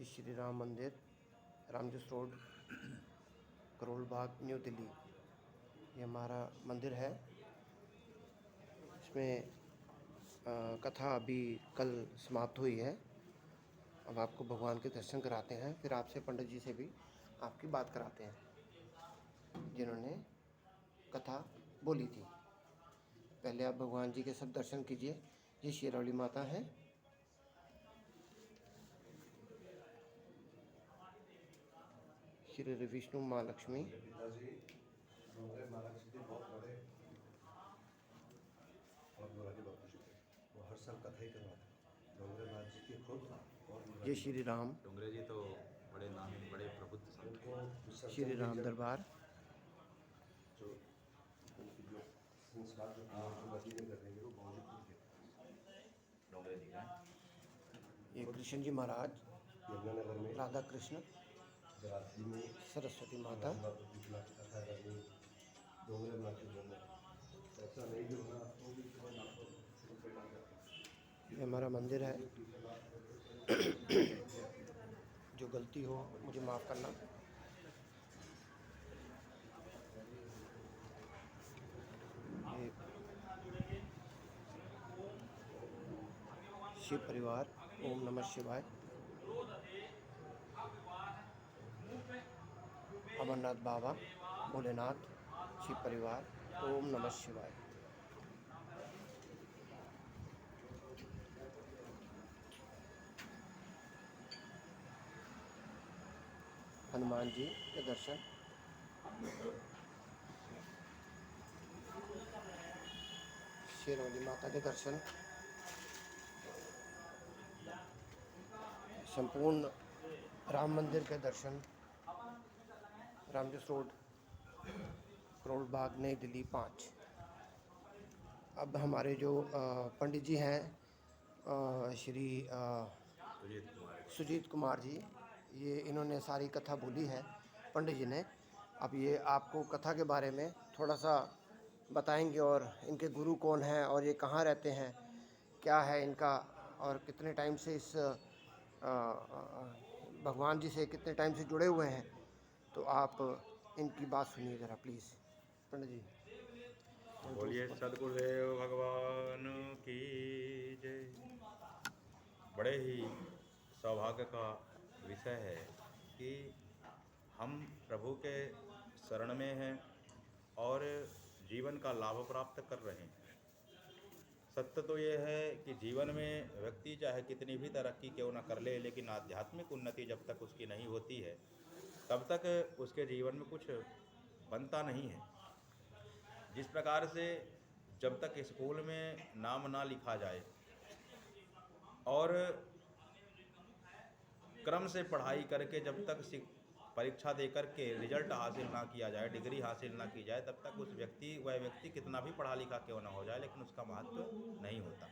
श्री राम मंदिर, रामजोस road, Karol Bagh, new Delhi. ये हमारा मंदिर है। इसमें कथा अभी कल समाप्त हुई है। अब आपको भगवान के दर्शन कराते हैं, फिर आपसे पंडित जी से भी आपकी बात कराते हैं जिन्होंने कथा बोली थी। पहले आप भगवान जी के सब दर्शन कीजिए। ये शेरावली माता है। श्री विष्णु माँ लक्ष्मी। वो हर साल कथा ही करवाते जी के खुद और जय श्री राम। डोंगरे जी तो बड़े नामी बड़े प्रबुद्ध संत हैं। श्री राम दरबार। जो उनकी जो संस्कार जो नदी में कर देंगे वो मौजूद के डोंगरे जी का ये कृष्ण जी महाराज, यमुनानगर में राधा कृष्ण, जराती में सरस्वती माता। कथा करनी डोंगरे माँ के जन्म ऐसा नहीं जो होना वो भी ये हमारा मंदिर है। जो गलती हो मुझे माफ़ करना। ये शिव परिवार, ओम नमः शिवाय। अमरनाथ बाबा, भोलेनाथ, शिव परिवार, ओम नमः शिवाय। हनुमान जी के दर्शन। शेरावली माता के दर्शन। संपूर्ण राम मंदिर के दर्शन। रामजोस रोड, करोल बाग, नई दिल्ली 5। अब हमारे जो पंडित जी हैं, श्री सुजीत कुमार जी, ये इन्होंने सारी कथा बोली है पंडित जी ने। अब ये आपको कथा के बारे में थोड़ा सा बताएंगे और इनके गुरु कौन हैं और ये कहाँ रहते हैं, क्या है इनका, और कितने टाइम से इस भगवान जी से कितने टाइम से जुड़े हुए हैं। तो आप इनकी बात सुनिए ज़रा प्लीज़ पंडित जी। बोलिए सदगुरुदेव भगवान की जय। बड़े ही सौभाग्य का विषय है कि हम प्रभु के शरण में हैं और जीवन का लाभ प्राप्त कर रहे हैं। सत्य तो ये है कि जीवन में व्यक्ति चाहे कितनी भी तरक्की क्यों ना कर ले, लेकिन आध्यात्मिक उन्नति जब तक उसकी नहीं होती है तब तक उसके जीवन में कुछ बनता नहीं है। जिस प्रकार से जब तक स्कूल में नाम ना लिखा जाए और क्रम से पढ़ाई करके जब तक परीक्षा दे करके रिजल्ट हासिल ना किया जाए, डिग्री हासिल ना की जाए, तब तक वह व्यक्ति कितना भी पढ़ा लिखा क्यों ना हो जाए, लेकिन उसका महत्व नहीं होता।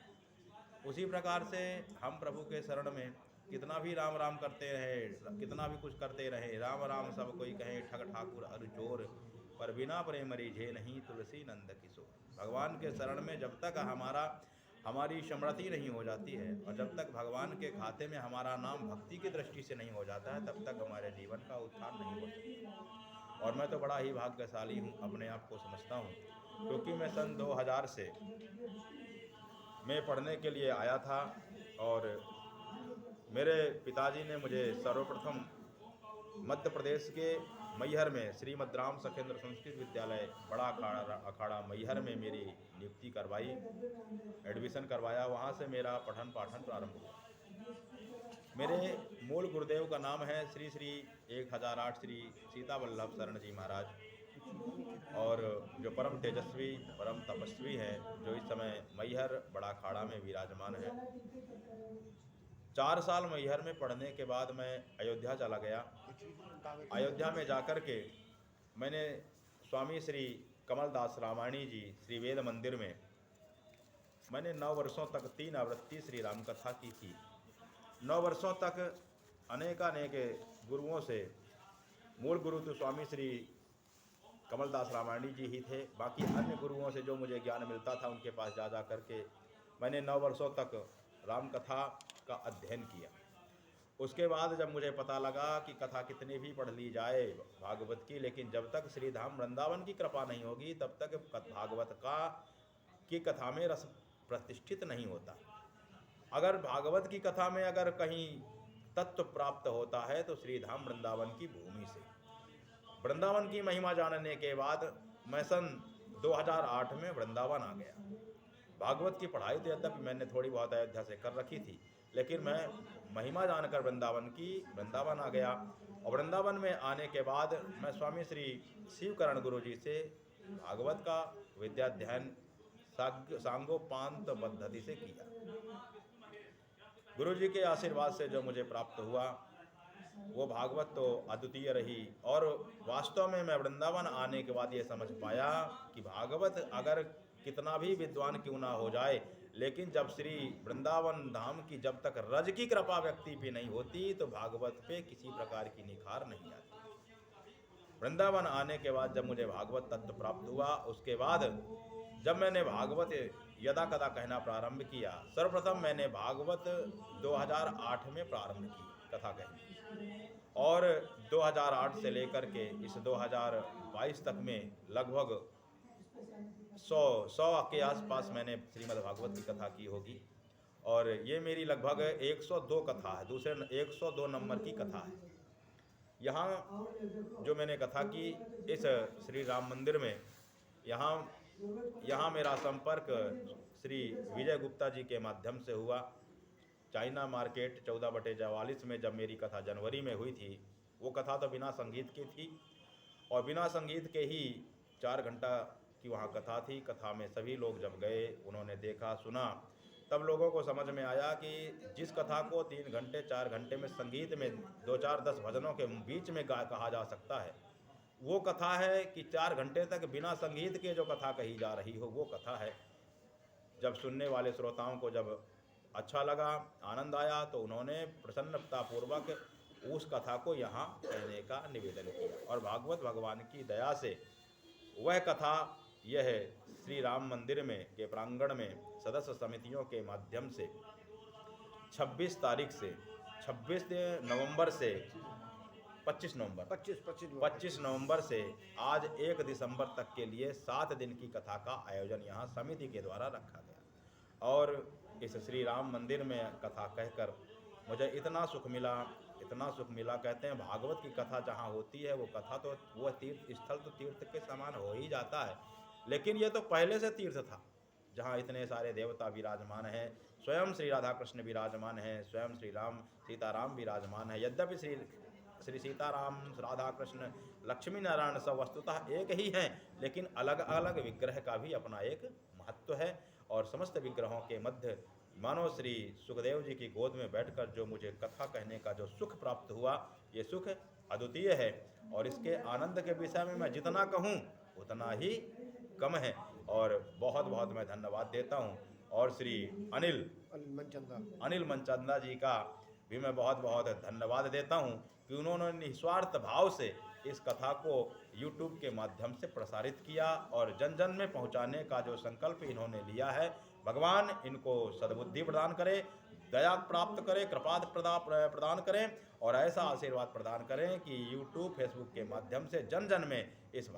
उसी प्रकार से हम प्रभु के शरण में कितना भी राम राम करते रहे, कितना भी कुछ करते रहे, राम राम सब कोई कहे ठग ठाकुर अरु चोर, पर बिना प्रेम रिझे नहीं तुलसी नंद किशोर। भगवान के शरण में जब तक हमारी स्मृति नहीं हो जाती है और जब तक भगवान के खाते में हमारा नाम भक्ति की दृष्टि से नहीं हो जाता है, तब तक हमारे जीवन का उत्थान नहीं हो सकता। और मैं तो बड़ा ही भाग्यशाली हूँ, अपने आप को समझता हूँ, क्योंकि मैं सन 2000 से मैं पढ़ने के लिए आया था और मेरे पिताजी ने मुझे सर्वप्रथम मध्य प्रदेश के मैहर में श्रीमद् राम सखेंद्र संस्कृत विद्यालय बड़ा अखाड़ा मैहर में मेरी नियुक्ति करवाई, एडमिशन करवाया। वहाँ से मेरा पठन पाठन प्रारंभ हुआ। मेरे मूल गुरुदेव का नाम है श्री श्री 1008 श्री सीता वल्लभ शरण जी महाराज, और जो परम तेजस्वी परम तपस्वी हैं, जो इस समय मैहर बड़ा अखाड़ा में विराजमान है। 4 साल मैहर में पढ़ने के बाद मैं अयोध्या चला गया। अयोध्या में जाकर के मैंने स्वामी श्री कमलदास रामायणी जी श्री वेद मंदिर में मैंने 9 वर्षों तक 3 आवृत्ति श्री राम कथा की थी। 9 वर्षों तक अनेकानेक गुरुओं से, मूल गुरु तो स्वामी श्री कमलदास रामायणी जी ही थे, बाकी अन्य गुरुओं से जो मुझे ज्ञान मिलता था उनके पास जा करके मैंने 9 वर्षों तक राम कथा का अध्ययन किया। उसके बाद जब मुझे पता लगा कि कथा कितनी भी पढ़ ली जाए भागवत की, लेकिन जब तक श्री धाम वृंदावन की कृपा नहीं होगी तब तक भागवत की कथा में रस प्रतिष्ठित नहीं होता। अगर भागवत की कथा में अगर कहीं तत्व प्राप्त होता है तो श्री धाम वृंदावन की भूमि से। वृंदावन की महिमा जानने के बाद मैं सन 2008 में वृंदावन आ गया। भागवत की पढ़ाई तो यद्यपि मैंने थोड़ी बहुत अयोध्या से कर रखी थी, लेकिन मैं महिमा जानकर वृंदावन आ गया। और वृंदावन में आने के बाद मैं स्वामी श्री शिवकरण गुरु जी से भागवत का विद्याध्ययन सांगोपांत पद्धति से किया। गुरु जी के आशीर्वाद से जो मुझे प्राप्त हुआ वो भागवत तो अद्वितीय रही। और वास्तव में मैं वृंदावन आने के बाद ये समझ पाया कि भागवत अगर कितना भी विद्वान क्यों ना हो जाए, लेकिन जब श्री वृंदावन धाम की जब तक रज की कृपा व्यक्ति पे नहीं होती तो भागवत पे किसी प्रकार की निखार नहीं आती। वृंदावन आने के बाद जब मुझे भागवत तत्व प्राप्त हुआ, उसके बाद जब मैंने भागवत यदा कदा कहना प्रारंभ किया, सर्वप्रथम मैंने भागवत 2008 में प्रारंभ की कथा कहनी, और 2008 से लेकर के इस 2022 तक में लगभग 100 के आसपास मैंने श्रीमद् भागवत की कथा की होगी। और ये मेरी लगभग 102 कथा है, दूसरे 102 नंबर की कथा है। यहाँ जो मैंने कथा की इस श्री राम मंदिर में, यहाँ मेरा संपर्क श्री विजय गुप्ता जी के माध्यम से हुआ। चाइना मार्केट 14/44 में जब मेरी कथा जनवरी में हुई थी, वो कथा तो बिना संगीत की थी और बिना संगीत के ही 4 घंटा की वहाँ कथा थी। कथा में सभी लोग जब गए, उन्होंने देखा सुना, तब लोगों को समझ में आया कि जिस कथा को 3 घंटे 4 घंटे में संगीत में 2 4 10 भजनों के बीच में कहा जा सकता है, वो कथा है कि 4 घंटे तक बिना संगीत के जो कथा कही जा रही हो वो कथा है। जब सुनने वाले श्रोताओं को जब अच्छा लगा, आनंद आया, तो उन्होंने प्रसन्नतापूर्वक उस कथा को यहाँ कहने का निवेदन किया। और भागवत भगवान की दया से वह कथा यह श्री राम मंदिर में के प्रांगण में सदस्य समितियों के माध्यम से 26 नवंबर से 25 नवंबर से आज 1 दिसंबर तक के लिए 7 दिन की कथा का आयोजन यहाँ समिति के द्वारा रखा गया। और इस श्री राम मंदिर में कथा कहकर मुझे इतना सुख मिला। कहते हैं भागवत की कथा जहाँ होती है वो कथा तो वह तीर्थ स्थल तो तीर्थ के समान हो ही जाता है, लेकिन ये तो पहले से तीर्थ था, जहाँ इतने सारे देवता विराजमान हैं, स्वयं श्री राधा कृष्ण विराजमान हैं, स्वयं श्री राम सीताराम विराजमान है। यद्यपि श्री सीताराम राधा कृष्ण लक्ष्मी नारायण सब वस्तुतः एक ही हैं, लेकिन अलग अलग विग्रह का भी अपना एक महत्व है। और समस्त विग्रहों के मध्य मानो श्री सुखदेव जी की गोद में बैठकर जो मुझे कथा कहने का जो सुख प्राप्त हुआ, ये सुख अद्वितीय है। और इसके आनंद के विषय में मैं जितना कहूँ उतना ही कम है। और बहुत बहुत मैं धन्यवाद देता हूँ। और श्री अनिल मनचंदा जी का भी मैं बहुत बहुत धन्यवाद देता हूँ कि उन्होंने निस्वार्थ भाव से इस कथा को YouTube के माध्यम से प्रसारित किया और जन जन में पहुँचाने का जो संकल्प इन्होंने लिया है, भगवान इनको सद्बुद्धि प्रदान करे, दया प्राप्त करे, कृपा प्रदान करें और ऐसा आशीर्वाद प्रदान करें कि YouTube फेसबुक के माध्यम से जन जन में इस